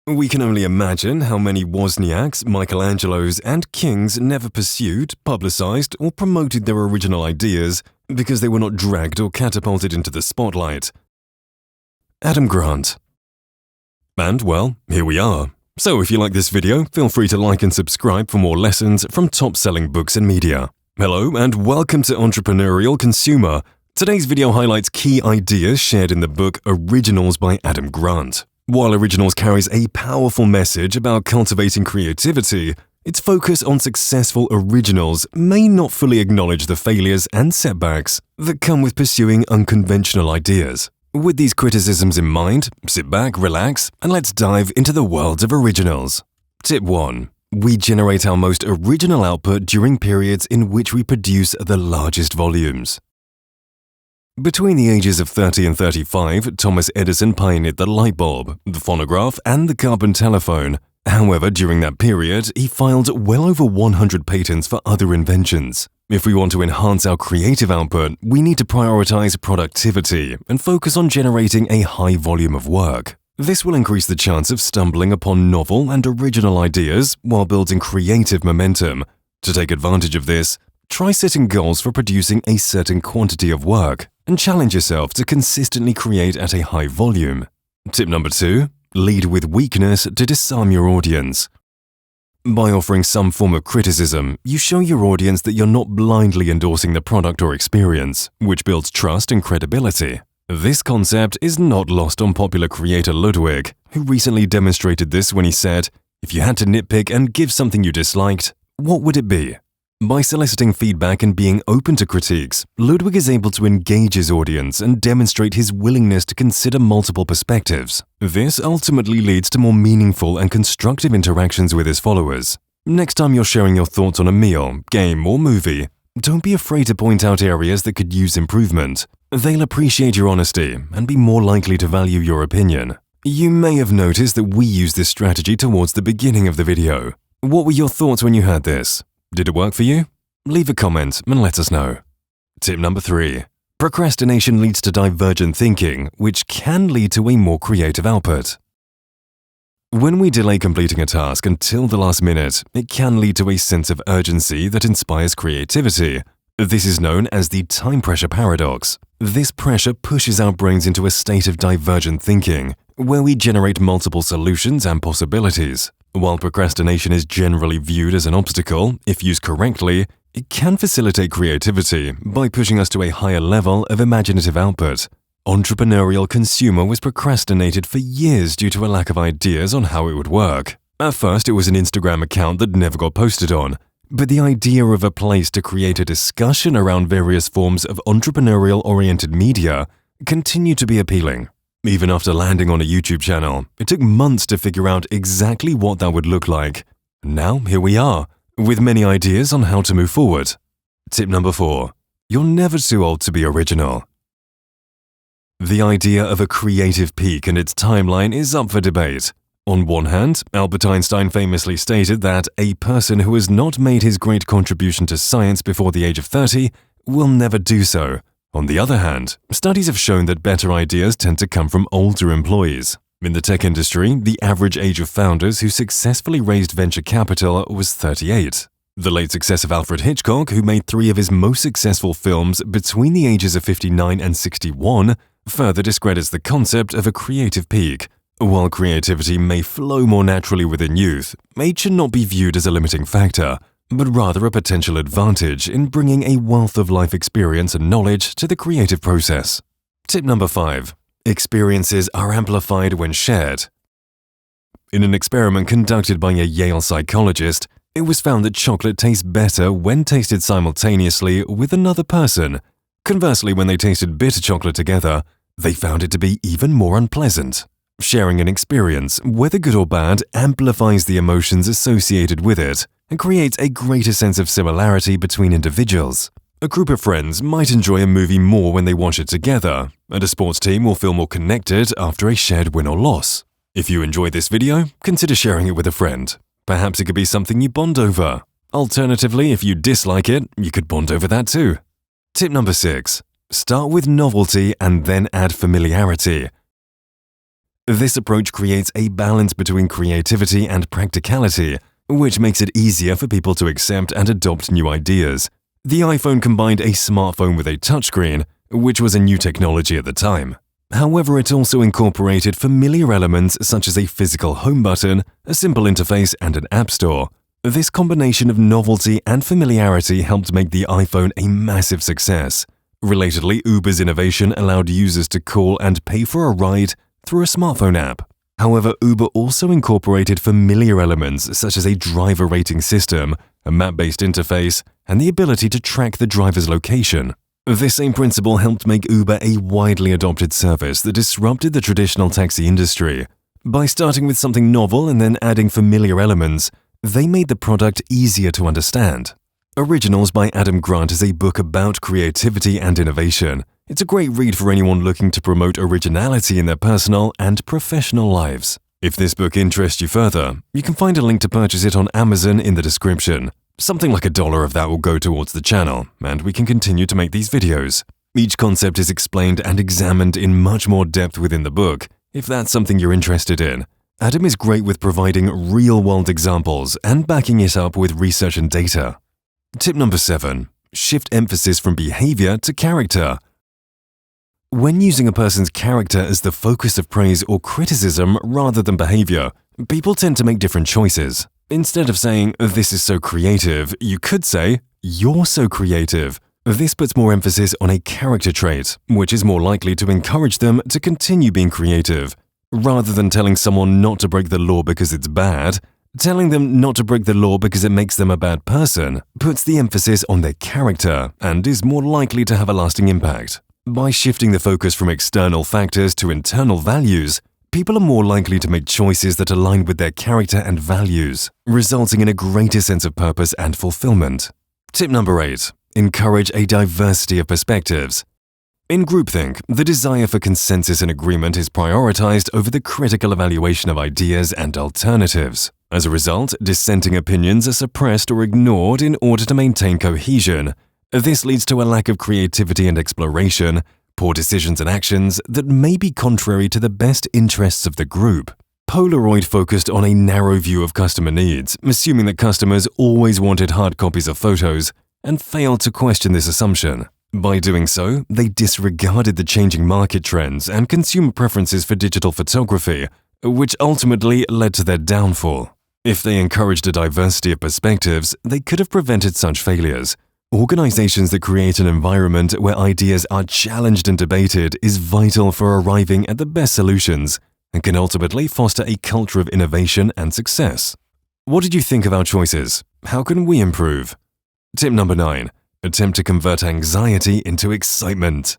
We can only imagine how many Wozniaks, Michelangelos, and Kings never pursued, publicized, or promoted their original ideas because they were not dragged or catapulted into the spotlight. Adam Grant. And well, here we are. So if you like this video, feel free to like and subscribe for more lessons from top-selling books and media. Hello and welcome to Entrepreneurial Consumer. Today's video highlights key ideas shared in the book Originals by Adam Grant. While Originals carries a powerful message about cultivating creativity, its focus on successful originals may not fully acknowledge the failures and setbacks that come with pursuing unconventional ideas. With these criticisms in mind, sit back, relax, and let's dive into the world of originals. Tip 1. We generate our most original output during periods in which we produce the largest volumes. Between the ages of 30 and 35, Thomas Edison pioneered the light bulb, the phonograph, and the carbon telephone. However, during that period, he filed well over 100 patents for other inventions. If we want to enhance our creative output, we need to prioritize productivity and focus on generating a high volume of work. This will increase the chance of stumbling upon novel and original ideas while building creative momentum. To take advantage of this, try setting goals for producing a certain quantity of work and challenge yourself to consistently create at a high volume. Tip number 2. Lead with weakness to disarm your audience. By offering some form of criticism, you show your audience that you're not blindly endorsing the product or experience, which builds trust and credibility. This concept is not lost on popular creator Ludwig, who recently demonstrated this when he said, "If you had to nitpick and give something you disliked, what would it be?" By soliciting feedback and being open to critiques, Ludwig is able to engage his audience and demonstrate his willingness to consider multiple perspectives. This ultimately leads to more meaningful and constructive interactions with his followers. Next time you're sharing your thoughts on a meal, game, or movie, don't be afraid to point out areas that could use improvement. They'll appreciate your honesty and be more likely to value your opinion. You may have noticed that we used this strategy towards the beginning of the video. What were your thoughts when you heard this? Did it work for you? Leave a comment and let us know. Tip number 3. Procrastination leads to divergent thinking, which can lead to a more creative output. When we delay completing a task until the last minute, it can lead to a sense of urgency that inspires creativity. This is known as the time pressure paradox. This pressure pushes our brains into a state of divergent thinking, where we generate multiple solutions and possibilities. While procrastination is generally viewed as an obstacle, if used correctly, it can facilitate creativity by pushing us to a higher level of imaginative output. Entrepreneurial Consumer was procrastinated for years due to a lack of ideas on how it would work. At first, it was an Instagram account that never got posted on, but the idea of a place to create a discussion around various forms of entrepreneurial-oriented media continued to be appealing. Even after landing on a YouTube channel, it took months to figure out exactly what that would look like. Now, here we are, with many ideas on how to move forward. Tip number 4. You're never too old to be original. The idea of a creative peak and its timeline is up for debate. On one hand, Albert Einstein famously stated that a person who has not made his great contribution to science before the age of 30 will never do so. On the other hand, studies have shown that better ideas tend to come from older employees. In the tech industry, the average age of founders who successfully raised venture capital was 38. The late success of Alfred Hitchcock, who made 3 of his most successful films between the ages of 59 and 61, further discredits the concept of a creative peak. While creativity may flow more naturally within youth, age should not be viewed as a limiting factor, but rather a potential advantage in bringing a wealth of life experience and knowledge to the creative process. Tip number 5. Experiences are amplified when shared. In an experiment conducted by a Yale psychologist, it was found that chocolate tastes better when tasted simultaneously with another person. Conversely, when they tasted bitter chocolate together, they found it to be even more unpleasant. Sharing an experience, whether good or bad, amplifies the emotions associated with it and creates a greater sense of similarity between individuals. A group of friends might enjoy a movie more when they watch it together, and a sports team will feel more connected after a shared win or loss. If you enjoyed this video, consider sharing it with a friend. Perhaps it could be something you bond over. Alternatively, if you dislike it, you could bond over that too. Tip number 6. Start with novelty and then add familiarity. This approach creates a balance between creativity and practicality, which makes it easier for people to accept and adopt new ideas. The iPhone combined a smartphone with a touchscreen, which was a new technology at the time. However, it also incorporated familiar elements such as a physical home button, a simple interface, and an app store. This combination of novelty and familiarity helped make the iPhone a massive success. Relatedly, Uber's innovation allowed users to call and pay for a ride through a smartphone app. However, Uber also incorporated familiar elements such as a driver rating system, a map-based interface, and the ability to track the driver's location. This same principle helped make Uber a widely adopted service that disrupted the traditional taxi industry. By starting with something novel and then adding familiar elements, they made the product easier to understand. Originals by Adam Grant is a book about creativity and innovation. It's a great read for anyone looking to promote originality in their personal and professional lives. If this book interests you further, you can find a link to purchase it on Amazon in the description. Something like $1 of that will go towards the channel, and we can continue to make these videos. Each concept is explained and examined in much more depth within the book, if that's something you're interested in. Adam is great with providing real-world examples and backing it up with research and data. Tip number 7. Shift emphasis from behavior to character. When using a person's character as the focus of praise or criticism rather than behavior, people tend to make different choices. Instead of saying, "This is so creative," you could say, "You're so creative." This puts more emphasis on a character trait, which is more likely to encourage them to continue being creative. Rather than telling someone not to break the law because it's bad, telling them not to break the law because it makes them a bad person puts the emphasis on their character and is more likely to have a lasting impact. By shifting the focus from external factors to internal values, people are more likely to make choices that align with their character and values, resulting in a greater sense of purpose and fulfillment. Tip number 8. Encourage a diversity of perspectives. In groupthink, the desire for consensus and agreement is prioritized over the critical evaluation of ideas and alternatives. As a result, dissenting opinions are suppressed or ignored in order to maintain cohesion. This leads to a lack of creativity and exploration, poor decisions and actions that may be contrary to the best interests of the group. Polaroid focused on a narrow view of customer needs, assuming that customers always wanted hard copies of photos, and failed to question this assumption. By doing so, they disregarded the changing market trends and consumer preferences for digital photography, which ultimately led to their downfall. If they encouraged a diversity of perspectives, they could have prevented such failures. Organizations that create an environment where ideas are challenged and debated is vital for arriving at the best solutions and can ultimately foster a culture of innovation and success. What did you think of our choices? How can we improve? Tip number 9. Attempt to convert anxiety into excitement.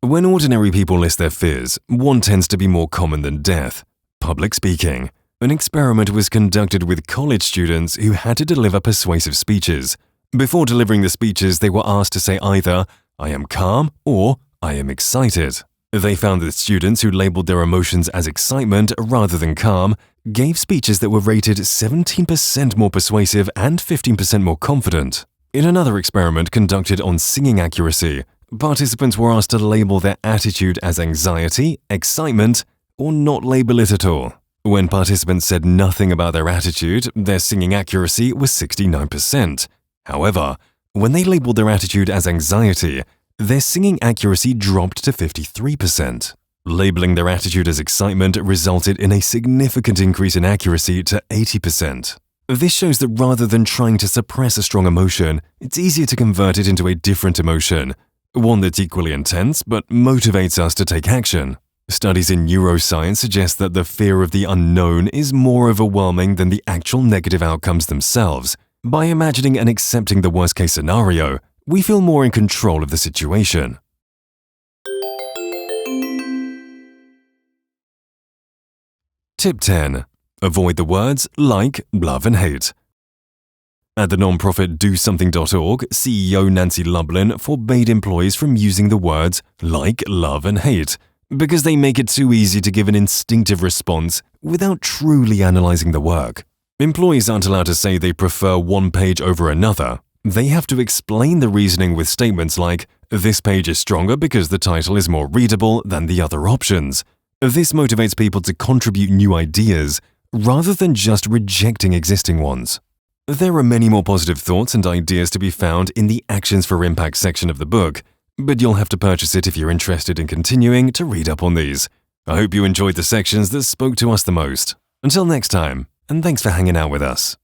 When ordinary people list their fears, one tends to be more common than death: public speaking. An experiment was conducted with college students who had to deliver persuasive speeches. Before delivering the speeches, they were asked to say either, "I am calm" or "I am excited." They found that students who labeled their emotions as excitement rather than calm gave speeches that were rated 17% more persuasive and 15% more confident. In another experiment conducted on singing accuracy, participants were asked to label their attitude as anxiety, excitement, or not label it at all. When participants said nothing about their attitude, their singing accuracy was 69%. However, when they labeled their attitude as anxiety, their singing accuracy dropped to 53%. Labeling their attitude as excitement resulted in a significant increase in accuracy to 80%. This shows that rather than trying to suppress a strong emotion, it's easier to convert it into a different emotion, one that's equally intense but motivates us to take action. Studies in neuroscience suggest that the fear of the unknown is more overwhelming than the actual negative outcomes themselves. By imagining and accepting the worst-case scenario, we feel more in control of the situation. Tip 10. Avoid the words like, love, and hate. At the nonprofit DoSomething.org, CEO Nancy Lublin forbade employees from using the words like, love, and hate because they make it too easy to give an instinctive response without truly analyzing the work. Employees aren't allowed to say they prefer one page over another. They have to explain the reasoning with statements like, "This page is stronger because the title is more readable than the other options." This motivates people to contribute new ideas rather than just rejecting existing ones. There are many more positive thoughts and ideas to be found in the Actions for Impact section of the book, but you'll have to purchase it if you're interested in continuing to read up on these. I hope you enjoyed the sections that spoke to us the most. Until next time, and thanks for hanging out with us.